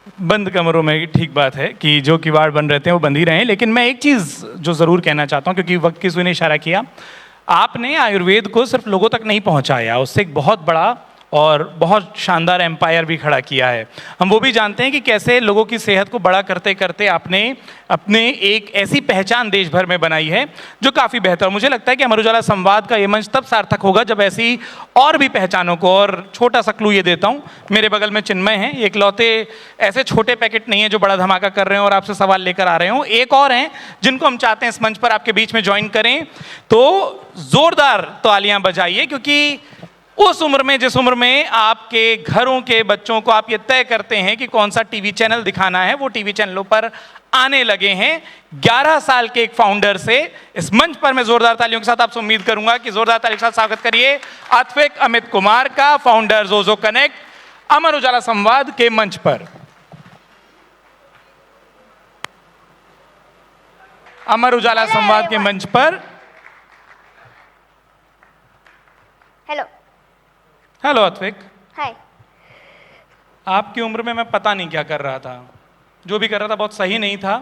बंद कमरों में ठीक बात है कि जो किवाड़ बंद रहते हैं वो बंद ही रहें, लेकिन मैं एक चीज़ जो ज़रूर कहना चाहता हूँ, क्योंकि वक्त की सुई ने इशारा किया, आपने आयुर्वेद को सिर्फ लोगों तक नहीं पहुँचाया, उससे एक बहुत बड़ा और बहुत शानदार एम्पायर भी खड़ा किया है। हम वो भी जानते हैं कि कैसे लोगों की सेहत को बड़ा करते करते आपने अपने एक ऐसी पहचान देश भर में बनाई है जो काफ़ी बेहतर। मुझे लगता है कि अमर उजाला संवाद का ये मंच तब सार्थक होगा जब ऐसी और भी पहचानों को, और छोटा सा क्लू ये देता हूँ, मेरे बगल में चिन्मय हैं, ये इकलौते ऐसे छोटे पैकेट नहीं है जो बड़ा धमाका कर रहे हैं और आपसे सवाल लेकर आ रहे हों। एक और हैं जिनको हम चाहते हैं इस मंच पर आपके बीच में ज्वाइन करें, तो जोरदार तालियां बजाइए, क्योंकि उस उम्र में, जिस उम्र में आपके घरों के बच्चों को आप ये तय करते हैं कि कौन सा टीवी चैनल दिखाना है, वो टीवी चैनलों पर आने लगे हैं। 11 साल के एक फाउंडर से इस मंच पर मैं जोरदार तालियों के साथ आपसे उम्मीद करूंगा कि जोरदार तालियों के साथ स्वागत करिए अथविक अमित कुमार का, फाउंडर जोजो कनेक्ट, अमर उजाला संवाद के मंच पर। अमर उजाला संवाद के मंच पर। Hello hello Athvik. हाय। आपकी उम्र में मैं पता नहीं क्या कर रहा था, जो भी कर रहा था बहुत सही नहीं था,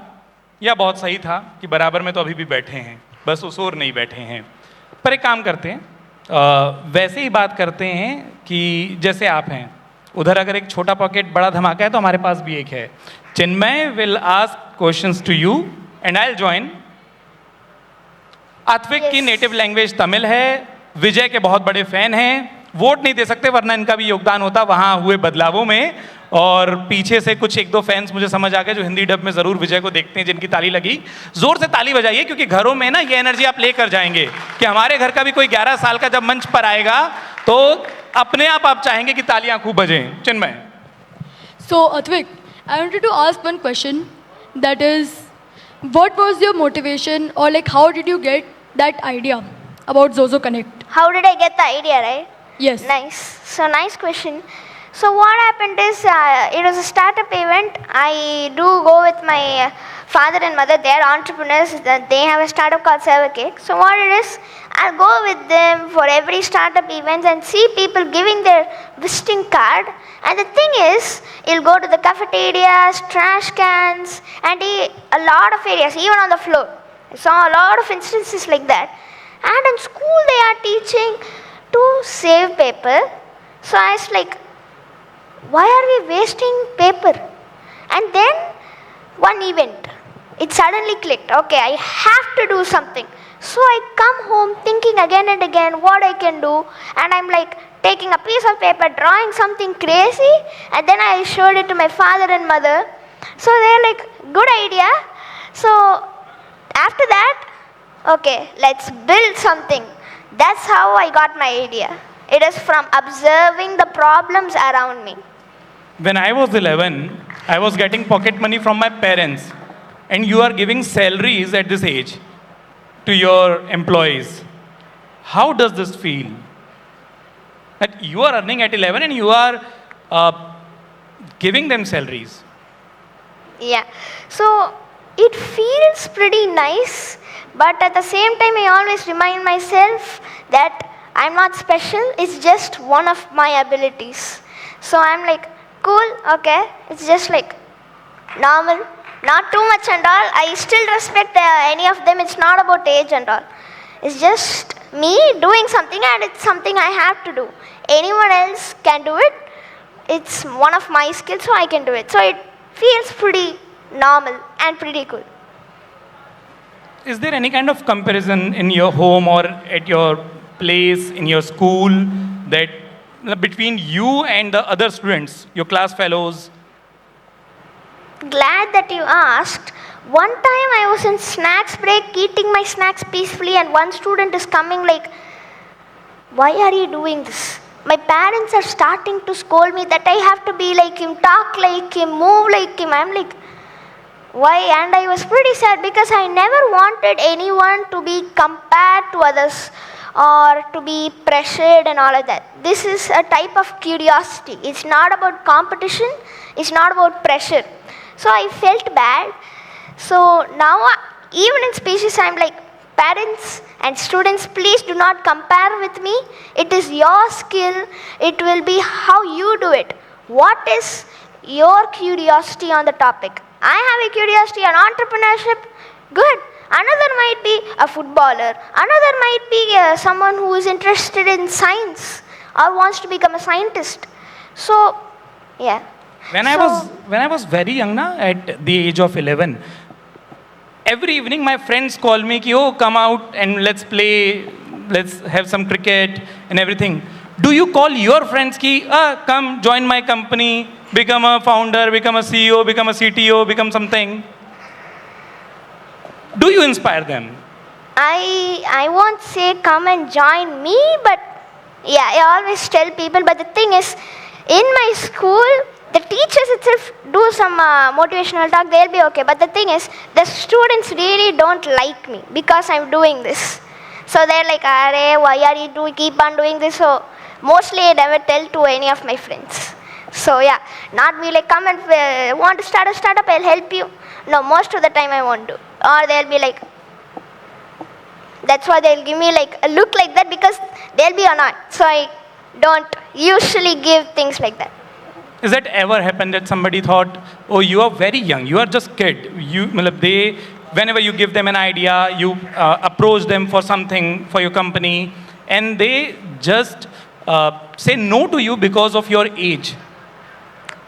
या बहुत सही था कि बराबर में तो अभी भी बैठे हैं, बस उस ओर नहीं बैठे हैं। पर एक काम करते हैं, वैसे ही बात करते हैं कि जैसे आप हैं, उधर अगर एक छोटा पॉकेट बड़ा धमाका है तो हमारे पास भी एक है। Chinmay will ask questions to you and I will join. Athvik की नेटिव लैंग्वेज तमिल है, विजय के बहुत बड़े फैन हैं, वोट नहीं दे सकते वरना इनका भी योगदान होता वहां हुए बदलावों में, और पीछे से कुछ एक दो फैंस मुझे समझ आ गए जो हिंदी डब में जरूर विजय को देखते हैं, जिनकी ताली लगी। जोर से ताली बजाइए, क्योंकि घरों में ना ये एनर्जी आप लेकर जाएंगे कि हमारे घर का भी कोई 11 साल का जब मंच पर आएगा तो अपने आप चाहेंगे कि तालियां खूब बजें। चिन्मय। So Athvik, I wanted to ask one question, that is, what was your motivation, or like how did you get that idea about Zozo Connect? How did I get the idea, right? Yes. Nice. So nice question. So what happened is, it was a startup event. I do go with my father and mother. They are entrepreneurs. They have a startup called Server Cake. So what it is, I'll go with them for every startup event and see people giving their visiting card. And the thing is, you'll go to the cafeterias, trash cans, and a lot of areas, even on the floor. I saw a lot of instances like that. And in school they are teaching to save paper. So I was like, why are we wasting paper? And then one event, it suddenly clicked. Okay, I have to do something. So I come home thinking again and again what I can do, and I'm like taking a piece of paper, drawing something crazy, and then I showed it to my father and mother. So they're like, good idea. So after that, okay, let's build something. That's how I got my idea. It is from observing the problems around me. When I was 11, I was getting pocket money from my parents, and you are giving salaries at this age to your employees. How does this feel? That you are earning at 11 and you are giving them salaries. Yeah. So it feels pretty nice, but at the same time I always remind myself that I'm not special, it's just one of my abilities. So I'm like, cool, okay, it's just like normal, not too much and all. I still respect any of them, it's not about age and all. It's just me doing something, and it's something I have to do. Anyone else can do it, it's one of my skills, so I can do it. So it feels pretty normal and pretty cool. Is there any kind of comparison in your home or at your place, in your school, that between you and the other students, your class fellows? Glad that you asked. One time I was in snacks break eating my snacks peacefully, and one student is coming like, why are you doing this? My parents are starting to scold me that I have to be like him, talk like him, move like him. I'm like, why? And I was pretty sad because I never wanted anyone to be compared to others or to be pressured and all of that. This is a type of curiosity. It's not about competition, it's not about pressure. So I felt bad. So now, even in speeches, I'm like, parents and students, please do not compare with me. It is your skill. It will be how you do it. What is your curiosity on the topic. I have a curiosity on entrepreneurship, good. Another might be a footballer, another might be someone who is interested in science or wants to become a scientist. So, yeah. When I was very young, at the age of 11, every evening my friends call me ki, oh, come out and let's play, let's have some cricket and everything. Do you call your friends ki, come join my company, become a founder, become a CEO, become a CTO, become something? Do you inspire them? I won't say come and join me, but yeah, I always tell people. But the thing is, in my school, the teachers itself do some motivational talk, they'll be okay. But the thing is, the students really don't like me because I'm doing this. So they're like, Are, why are you keep on doing this? So mostly I never tell to any of my friends. So yeah, not be like, come and want to start a startup, I'll help you. No, most of the time I won't do. Or they'll be like, that's why they'll give me like a look like that because they'll be annoyed. So I don't usually give things like that. Is that ever happened that somebody thought, oh, you are very young, you are just kid. Whenever you give them an idea, you approach them for something for your company, and they just say no to you because of your age?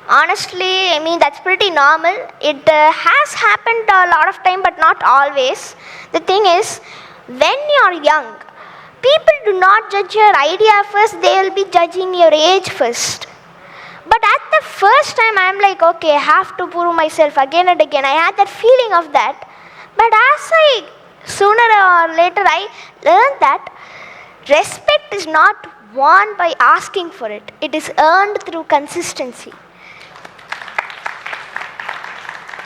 Honestly, I mean, that's pretty normal. It has happened a lot of time, but not always. The thing is, when you're young, people do not judge your idea first, they will be judging your age first. But at the first time, I'm like, okay, I have to prove myself again and again. I had that feeling of that. But sooner or later, I learned that respect is not won by asking for it. It is earned through consistency.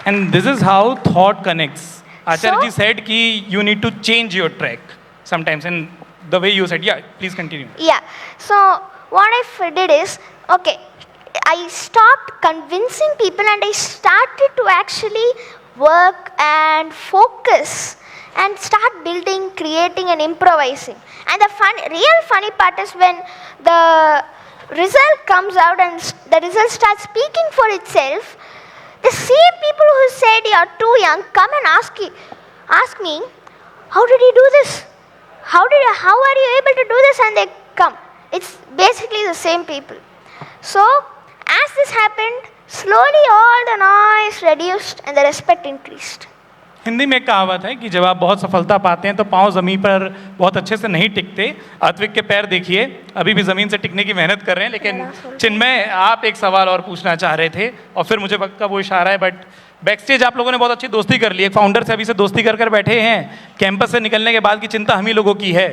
And this is how thought connects. Acharya ji So- said ki you need to change your track sometimes. And the way you said, yeah, please continue. Yeah. So what I did is, okay, I stopped convincing people and I started to actually work and focus and start building, creating and improvising. And the real funny part is when the result comes out and the result starts speaking for itself, the same people who said you're too young come and ask me, how did you do this? How are you able to do this? And they come. It's basically the same people. So, as this happened, slowly all the noise reduced and the respect increased. Hindi में एक कहावत है कि जब आप बहुत सफलता पाते हैं तो पाँव ज़मीन पर बहुत अच्छे से नहीं टिकते। अत्विक के पैर देखिए, अभी भी ज़मीन से टिकने की मेहनत कर रहे हैं। लेकिन चिन्मय, आप एक सवाल और पूछना चाह रहे थे और फिर मुझे वक्त का वो इशारा है, बट बैक स्टेज आप लोगों ने बहुत अच्छी दोस्ती कर ली। एक फाउंडर से अभी से दोस्ती कर बैठे हैं, कैंपस से निकलने के बाद की चिंता हम ही लोगों की है।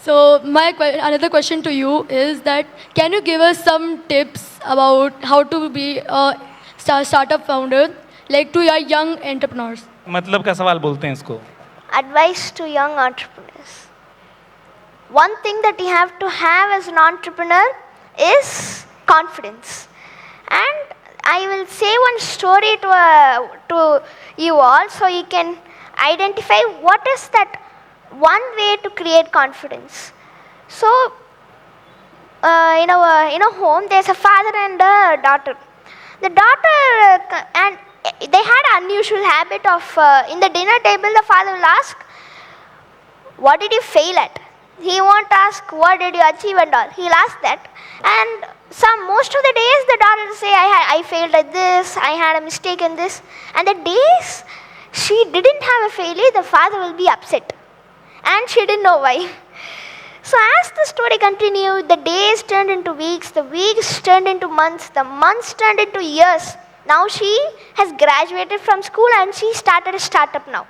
So another question to you is that can you give us some tips about how to be a startup founder, like to your young entrepreneurs? मतलब का सवाल बोलते हैं इसको। Advice to young entrepreneurs. One thing that you have to have as an entrepreneur is confidence. And I will say one story to you all so you can identify what is that one way to create confidence. So, in a home, there's a father and a daughter. The daughter, and they had an unusual habit of, in the dinner table, the father will ask, what did you fail at? He won't ask, what did you achieve and all. He'll ask that. And most of the days, the daughter will say, I failed at this, I had a mistake in this. And the days she didn't have a failure, the father will be upset. And she didn't know why. So as the story continued, the days turned into weeks, the weeks turned into months, the months turned into years. Now she has graduated from school and she started a startup now.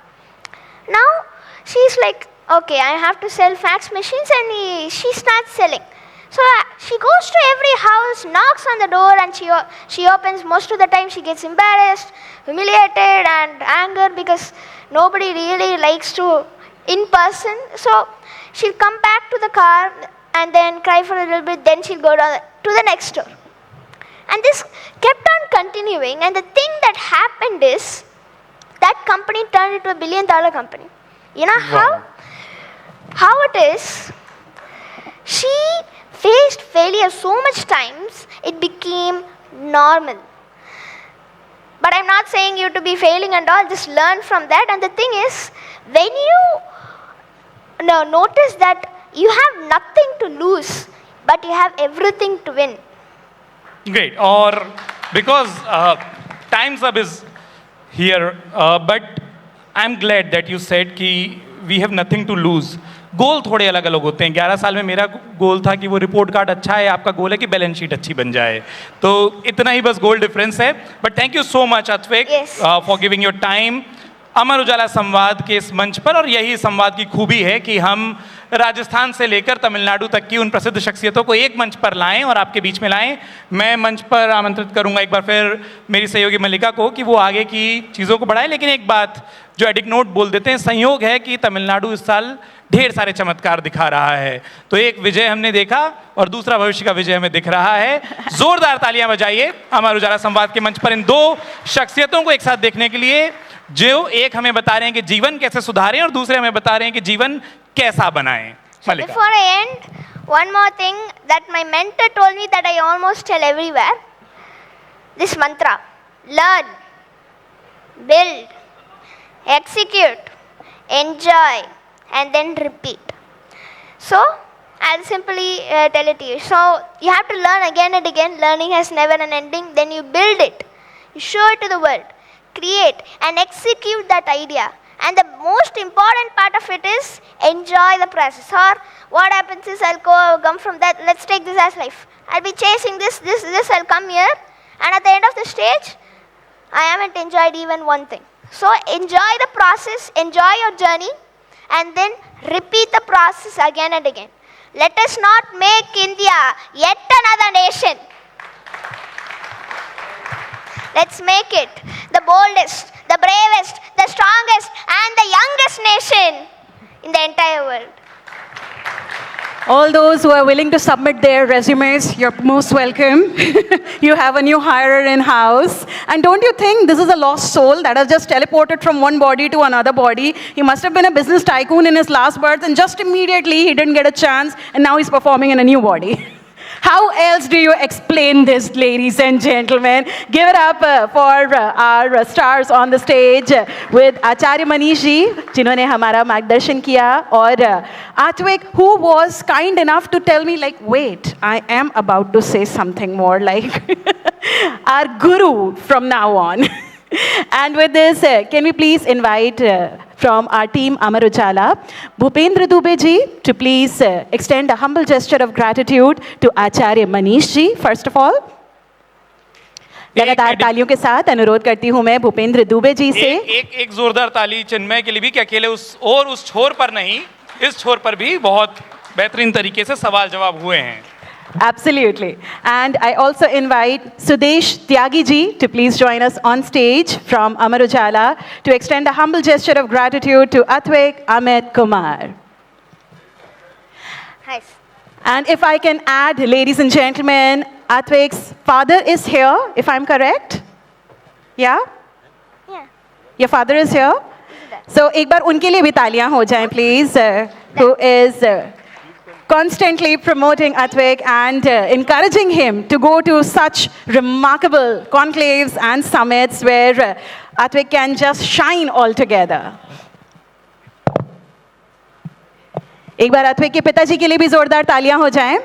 Now she's like, okay, I have to sell fax machines, and she starts selling. So she goes to every house, knocks on the door, and she opens. Most of the time she gets embarrassed, humiliated and anger because nobody really likes to in person. So she'll come back to the car and then cry for a little bit, then she'll go to the next door. And this kept on continuing, and the thing that happened is that company turned into $1 billion company. You know Wow. how it is? She faced failure so much times, it became normal. But I'm not saying you to be failing and all, just learn from that. And the thing is, when you notice that you have nothing to lose, but you have everything to win. Great. Or because time's up is here, but I'm glad that you said कि we have nothing to lose. गोल थोड़े अलग अलग होते हैं. 11 साल में मेरा गोल था कि वो रिपोर्ट कार्ड अच्छा है, आपका गोल है कि बैलेंस शीट अच्छी बन जाए. तो इतना ही बस गोल डिफरेंस है. But thank you so much Athvik for giving your time Amar Ujala संवाद के इस मंच पर. और यही संवाद की खूबी है कि हम राजस्थान से लेकर तमिलनाडु तक की उन प्रसिद्ध शख्सियतों को एक मंच पर लाएं और आपके बीच में लाएं. मैं मंच पर आमंत्रित करूंगा एक बार फिर मेरी सहयोगी मल्लिका को कि वो आगे की चीज़ों को बढ़ाए. लेकिन एक बात जो एडिक नोट बोल देते हैं, संयोग है कि तमिलनाडु इस साल ढेर सारे चमत्कार दिखा रहा है. तो एक विजय हमने देखा और दूसरा भविष्य का विजय हमें दिख रहा है. जोरदार तालियां बजाइए अमर उजाला संवाद के मंच पर इन दो शख्सियतों को एक साथ देखने के लिए, जो एक हमें बता रहे हैं कि जीवन कैसे सुधारें और दूसरे हमें बता रहे हैं कि जीवन कैसा बनाएं. मल्लिका. Before I end, one more thing that my mentor told me that I almost tell everywhere. This mantra: learn, build, execute, enjoy, and then repeat. So I'll simply tell it to you. So you have to learn again and again. Learning has never an ending. Then you build it, you show it to the world, create and execute that idea. And the most important part of it is enjoy the process. Or what happens is I'll come from that. Let's take this as life. I'll be chasing this. I'll come here, and at the end of the stage, I haven't enjoyed even one thing. So enjoy the process, enjoy your journey, and then repeat the process again and again. Let us not make India yet another nation. Let's make it the boldest, the bravest, the strongest, and the youngest nation in the entire world. All those who are willing to submit their resumes, you're most welcome. You have a new hirer in house. And don't you think this is a lost soul that has just teleported from one body to another body? He must have been a business tycoon in his last birth, and just immediately he didn't get a chance, and now he's performing in a new body. How else do you explain this, ladies and gentlemen? Give it up for our stars on the stage with Acharya Manish ji, जिन्होंने हमारा मार्गदर्शन किया, और Athvik, who was kind enough to tell me, like, wait, I am about to say something more, like our guru from now on. And with this, can we please invite from our team Amar Ujala, Bhupendra Dubey ji, to please extend a humble gesture of gratitude to Acharya Manish ji, first of all. लगातार तालियों के साथ अनुरोध करती हूँ मैं भूपेंद्र दुबे जी से. एक जोरदार ताली चिन्मय के लिए भी, कि अकेले उस छोर पर नहीं, इस छोर पर भी बहुत बेहतरीन तरीके से सवाल जवाब हुए हैं. Absolutely. And I also invite Sudesh Tyagi ji to please join us on stage from Amar Ujala to extend a humble gesture of gratitude to Athvik Kumar. Nice. And if I can add, ladies and gentlemen, Athvik's father is here, if I'm correct? Yeah? Yeah. Your father is here? So एक बार उनके लिए भी तालियां हो जाएं, please, who is constantly promoting Athvik and encouraging him to go to such remarkable conclaves and summits where Athvik can just shine all together. एक बार Athvik के पिताजी के लिए भी जोरदार तालियां हो जाएं.